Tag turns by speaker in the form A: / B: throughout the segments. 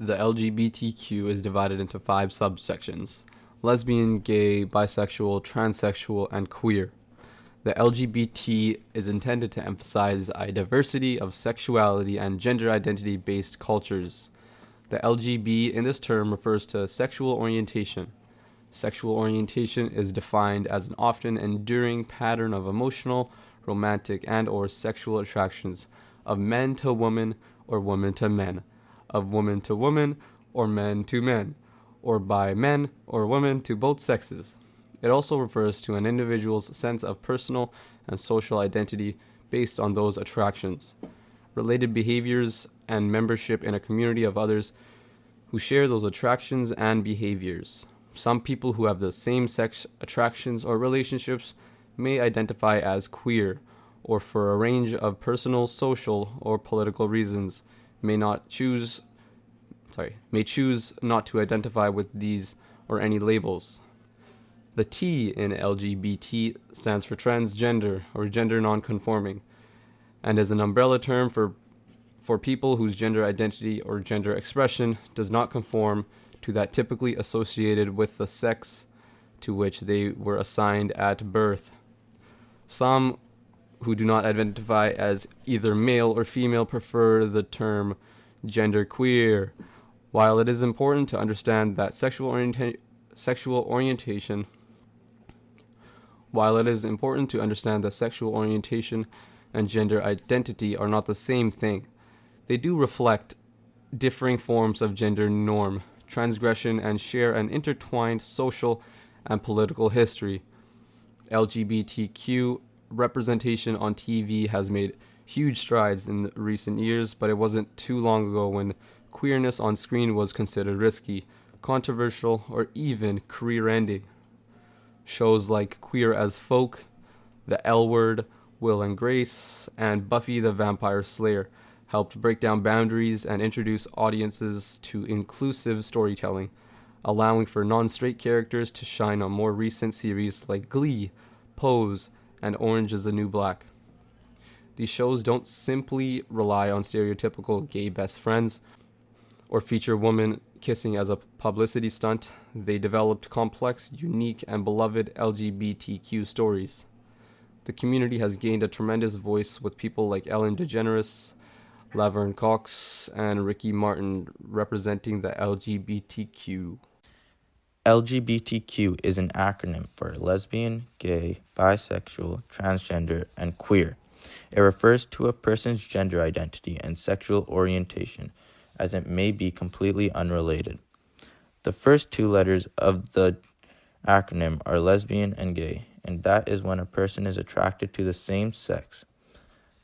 A: The LGBTQ is divided into 5 subsections: lesbian, gay, bisexual, transsexual, and queer. The LGBT is intended to emphasize a diversity of sexuality and gender identity based cultures. The LGB in this term refers to sexual orientation. Sexual orientation is defined as an often enduring pattern of emotional, romantic, and/or sexual attractions of men to women or women to men, of woman to woman or men to men, or by men or women to both sexes. It also refers to an individual's sense of personal and social identity based on those attractions, related behaviors, and membership in a community of others who share those attractions and behaviors. Some people who have the same sex attractions or relationships may identify as queer, or for a range of personal, social, or political reasons may choose not to identify with these or any labels. The T in LGBT stands for transgender or gender nonconforming, and is an umbrella term for people whose gender identity or gender expression does not conform to that typically associated with the sex to which they were assigned at birth. Some who do not identify as either male or female prefer the term genderqueer. While it is important to understand that sexual orientation and gender identity are not the same thing, they do reflect differing forms of gender norm, transgression, and share an intertwined social and political history. LGBTQ representation on TV has made huge strides in recent years, but it wasn't too long ago when queerness on screen was considered risky, controversial, or even career ending. Shows like Queer as Folk, The L Word, Will and Grace, and Buffy the Vampire Slayer helped break down boundaries and introduce audiences to inclusive storytelling, allowing for non straight characters to shine on more recent series like Glee, Pose, and Orange is the New Black. These shows don't simply rely on stereotypical gay best friends or feature women kissing as a publicity stunt. They developed complex, unique, and beloved LGBTQ stories. The community has gained a tremendous voice with people like Ellen DeGeneres, Laverne Cox, and Ricky Martin representing the LGBTQ.
B: LGBTQ is an acronym for lesbian, gay, bisexual, transgender, and queer. It refers to a person's gender identity and sexual orientation, as it may be completely unrelated. The first 2 letters of the acronym are lesbian and gay, and that is when a person is attracted to the same sex.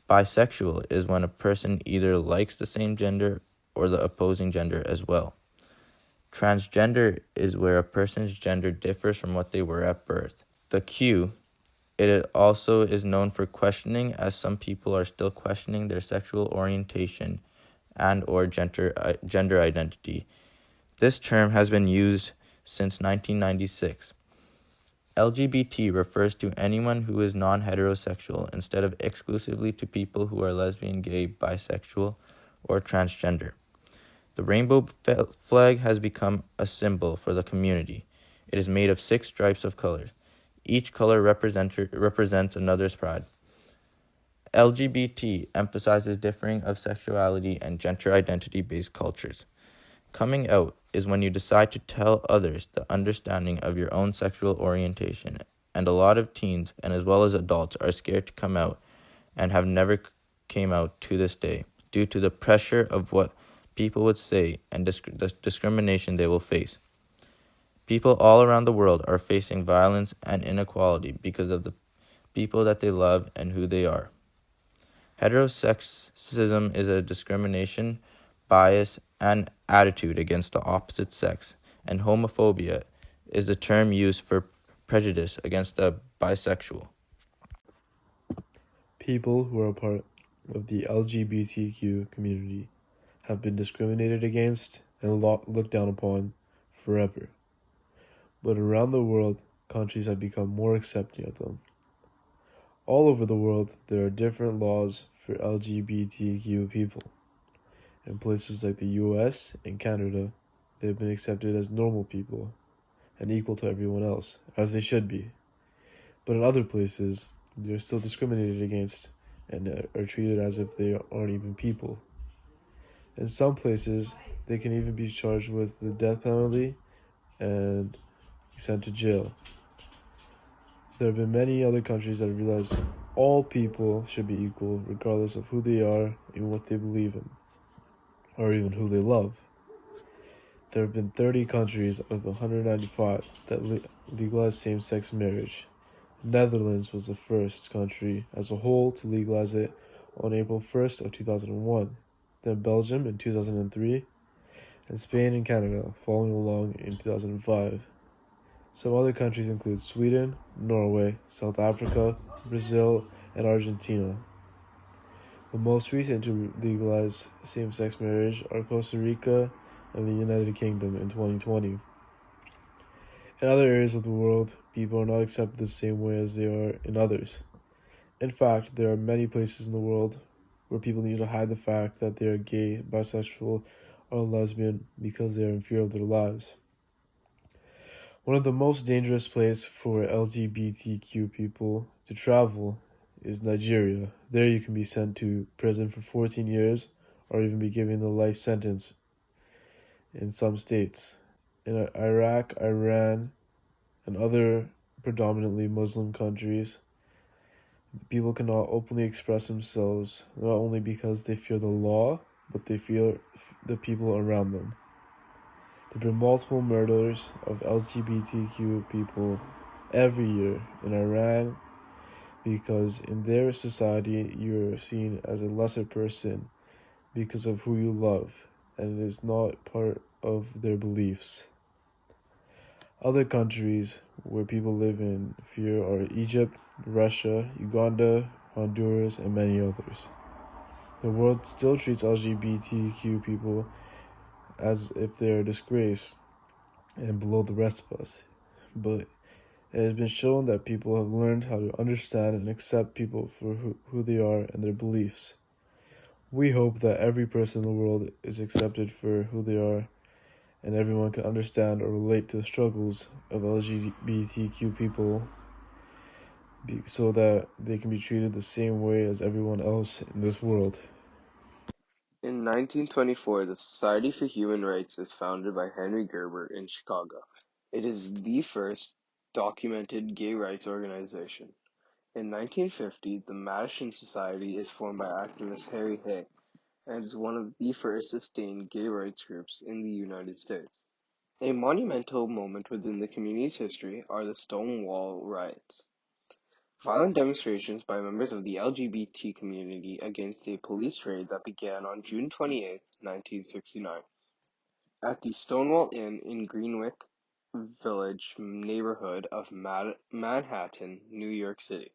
B: Bisexual is when a person either likes the same gender or the opposing gender as well. Transgender is where a person's gender differs from what they were at birth. The Q, it also is known for questioning, as some people are still questioning their sexual orientation and or gender identity. This term has been used since 1996. LGBT refers to anyone who is non-heterosexual instead of exclusively to people who are lesbian, gay, bisexual, or transgender. The rainbow flag has become a symbol for the community. It is made of 6 stripes of colors. Each color represents another's pride. LGBT emphasizes differing of sexuality and gender identity-based cultures. Coming out is when you decide to tell others the understanding of your own sexual orientation, and a lot of teens, and as well as adults, are scared to come out and have never came out to this day due to the pressure of what people would say and the discrimination they will face. People all around the world are facing violence and inequality because of the people that they love and who they are. Heterosexism is a discrimination, bias, and attitude against the opposite sex, and homophobia is the term used for prejudice against the bisexual.
C: People who are part of the LGBTQ community have been discriminated against and looked down upon forever. But around the world, countries have become more accepting of them. All over the world, there are different laws for LGBTQ people. In places like the US and Canada, they've been accepted as normal people and equal to everyone else, as they should be. But in other places, they're still discriminated against and are treated as if they aren't even people. In some places, they can even be charged with the death penalty and sent to jail. There have been many other countries that have realized all people should be equal, regardless of who they are and what they believe in, or even who they love. There have been 30 countries out of the 195 that legalized same-sex marriage. Netherlands was the first country as a whole to legalize it on April 1st of 2001, then Belgium in 2003, and Spain and Canada following along in 2005. Some other countries include Sweden, Norway, South Africa, Brazil, and Argentina. The most recent to legalize same-sex marriage are Costa Rica and the United Kingdom in 2020. In other areas of the world, people are not accepted the same way as they are in others. In fact, there are many places in the world where people need to hide the fact that they are gay, bisexual, or lesbian because they are in fear of their lives. One of the most dangerous places for LGBTQ people to travel is Nigeria. There you can be sent to prison for 14 years or even be given the life sentence in some states. In Iraq, Iran, and other predominantly Muslim countries, people cannot openly express themselves, not only because they fear the law, but they fear the people around them. There have been multiple murders of LGBTQ people every year in Iran because in their society you're seen as a lesser person because of who you love, and it is not part of their beliefs. Other countries where people live in fear are Egypt, Russia, Uganda, Honduras, and many others. The world still treats LGBTQ people as if they are a disgrace and below the rest of us. But it has been shown that people have learned how to understand and accept people for who they are and their beliefs. We hope that every person in the world is accepted for who they are and everyone can understand or relate to the struggles of LGBTQ people so that they can be treated the same way as everyone else in this world.
D: In 1924, the Society for Human Rights was founded by Henry Gerber in Chicago. It is the first documented gay rights organization. In 1950, the Madison Society is formed by activist Harry Hay and is one of the first sustained gay rights groups in the United States. A monumental moment within the community's history are the Stonewall riots. Violent demonstrations by members of the LGBT community against a police raid that began on June 28, 1969, at the Stonewall Inn in Greenwich Village neighborhood of Manhattan, New York City.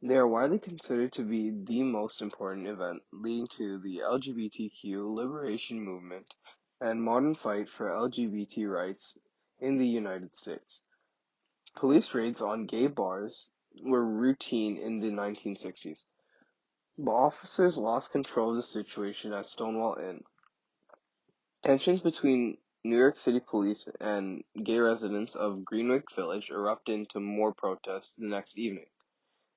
D: They are widely considered to be the most important event leading to the LGBTQ liberation movement and modern fight for LGBT rights in the United States. Police raids on gay bars were routine in the 1960s. The officers lost control of the situation at Stonewall Inn. Tensions between New York City police and gay residents of Greenwich Village erupted into more protests the next evening,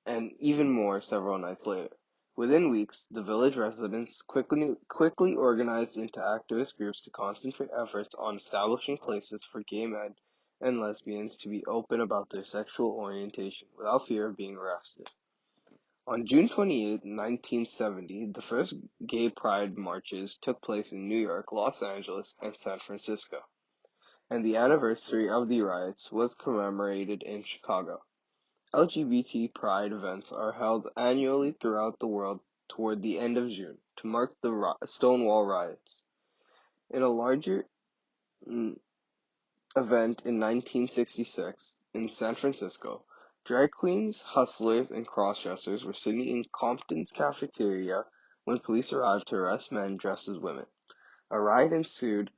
D: and even more several nights later. Within weeks, the village residents quickly organized into activist groups to concentrate efforts on establishing places for gay men and lesbians to be open about their sexual orientation without fear of being arrested. On June 28, 1970, the first gay pride marches took place in New York, Los Angeles, and San Francisco, and the anniversary of the riots was commemorated in Chicago. LGBT pride events are held annually throughout the world toward the end of June to mark the Stonewall riots. In a larger event in 1966 in San Francisco, drag queens, hustlers, and crossdressers were sitting in Compton's cafeteria when police arrived to arrest men dressed as women. A riot ensued,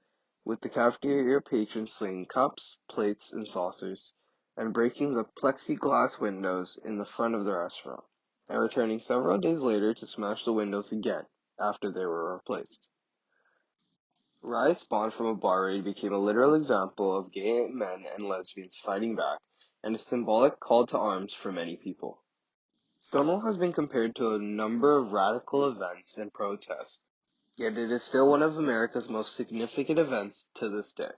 D: with the cafeteria patrons slinging cups, plates, and saucers, and breaking the plexiglass windows in the front of the restaurant, and returning several days later to smash the windows again, after they were replaced. Riots spawned from a bar raid became a literal example of gay men and lesbians fighting back, and a symbolic call to arms for many people. Stonewall has been compared to a number of radical events and protests, yet it is still one of America's most significant events to this day.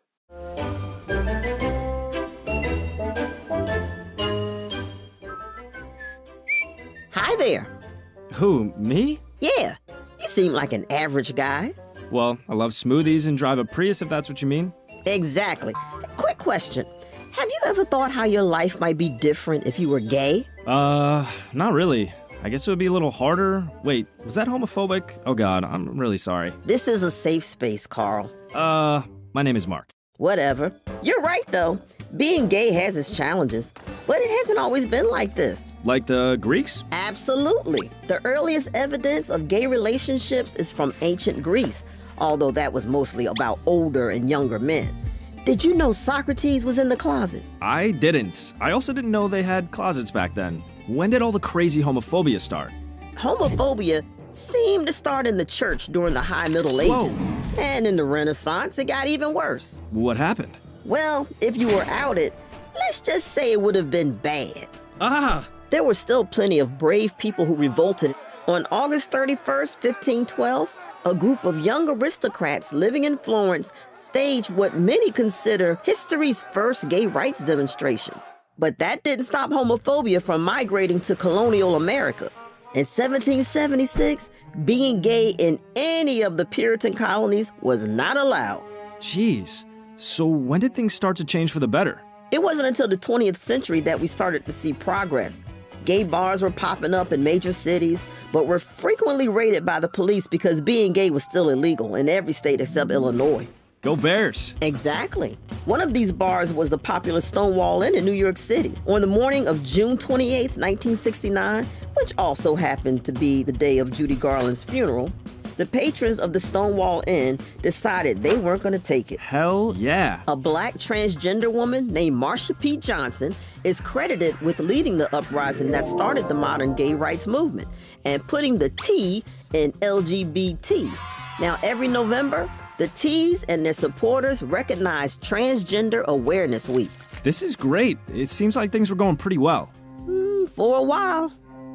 E: Hi there.
F: Who, me?
E: Yeah, you seem like an average guy.
F: Well, I love smoothies and drive a Prius if that's what you mean.
E: Exactly. Quick question. Have you ever thought how your life might be different if you were gay?
F: Not really. I guess it would be a little harder. Wait, was that homophobic? Oh god, I'm really sorry.
E: This is a safe space, Carl.
F: My name is Mark.
E: Whatever. You're right, though. Being gay has its challenges, but it hasn't always been like this.
F: Like the Greeks?
E: Absolutely. The earliest evidence of gay relationships is from ancient Greece, although that was mostly about older and younger men. Did you know Socrates was in the closet?
F: I didn't. I also didn't know they had closets back then. When did all the crazy homophobia start?
E: Homophobia seemed to start in the church during the High Middle Ages. And in the Renaissance, it got even worse.
F: What happened?
E: Well, if you were outed, let's just say it would have been bad.
F: Ah!
E: There were still plenty of brave people who revolted. On August 31st, 1512, a group of young aristocrats living in Florence staged what many consider history's first gay rights demonstration. But that didn't stop homophobia from migrating to colonial America. In 1776, being gay in any of the Puritan colonies was not allowed.
F: Jeez. So when did things start to change for the better?
E: It wasn't until the 20th century that we started to see progress. Gay bars were popping up in major cities, but were frequently raided by the police because being gay was still illegal in every state except Illinois.
F: Go Bears!
E: Exactly. One of these bars was the popular Stonewall Inn in New York City. On the morning of June 28, 1969, which also happened to be the day of Judy Garland's funeral, the patrons of the Stonewall Inn decided they weren't going to take it.
F: Hell yeah.
E: A black transgender woman named Marsha P. Johnson is credited with leading the uprising that started the modern gay rights movement and putting the T in LGBT. Now, every November, the T's and their supporters recognize Transgender Awareness Week.
F: This is great. It seems like things were going pretty well.
E: For a while.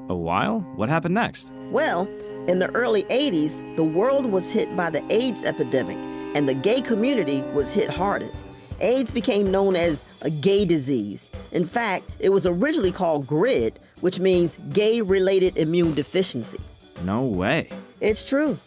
F: A while? What happened next?
E: Well, in the early 80s, the world was hit by the AIDS epidemic, and the gay community was hit hardest. AIDS became known as a gay disease. In fact, it was originally called GRID, which means gay-related immune deficiency.
F: No way.
E: It's true.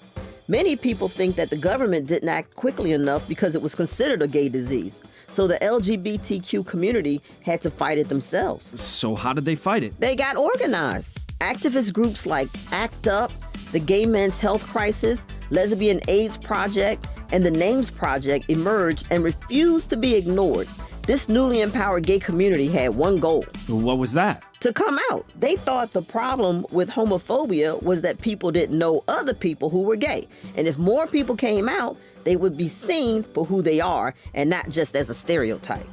E: Many people think that the government didn't act quickly enough because it was considered a gay disease. So the LGBTQ community had to fight it themselves.
F: So how did they fight it?
E: They got organized. Activist groups like ACT UP, the Gay Men's Health Crisis, Lesbian AIDS Project, and the Names Project emerged and refused to be ignored. This newly empowered gay community had one goal.
F: What was that?
E: To come out. They thought the problem with homophobia was that people didn't know other people who were gay. And if more people came out, they would be seen for who they are and not just as a stereotype.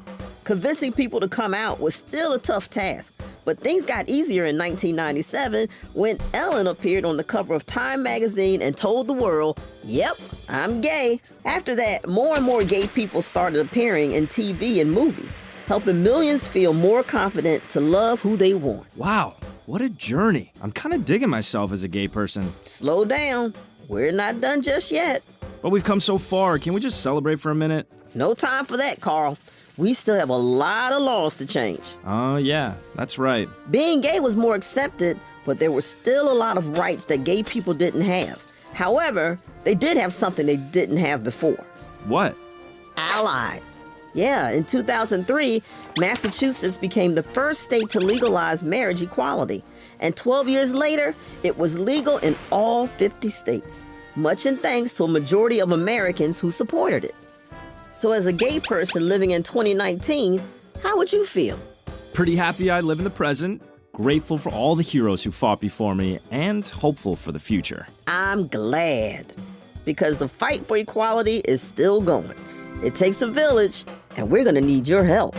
E: Convincing people to come out was still a tough task, but things got easier in 1997 when Ellen appeared on the cover of Time magazine and told the world, "Yep, I'm gay." After that, more and more gay people started appearing in TV and movies, helping millions feel more confident to love who they want.
F: Wow, what a journey. I'm kind of digging myself as a gay person.
E: Slow down. We're not done just yet.
F: But we've come so far. Can we just celebrate for a minute?
E: No time for that, Carl. We still have a lot of laws to change.
F: Oh, yeah, that's right.
E: Being gay was more accepted, but there were still a lot of rights that gay people didn't have. However, they did have something they didn't have before.
F: What?
E: Allies. Yeah, in 2003, Massachusetts became the first state to legalize marriage equality. And 12 years later, it was legal in all 50 states, much in thanks to a majority of Americans who supported it. So as a gay person living in 2019, how would you feel?
F: Pretty happy I live in the present, grateful for all the heroes who fought before me, and hopeful for the future.
E: I'm glad, because the fight for equality is still going. It takes a village, and we're gonna need your help.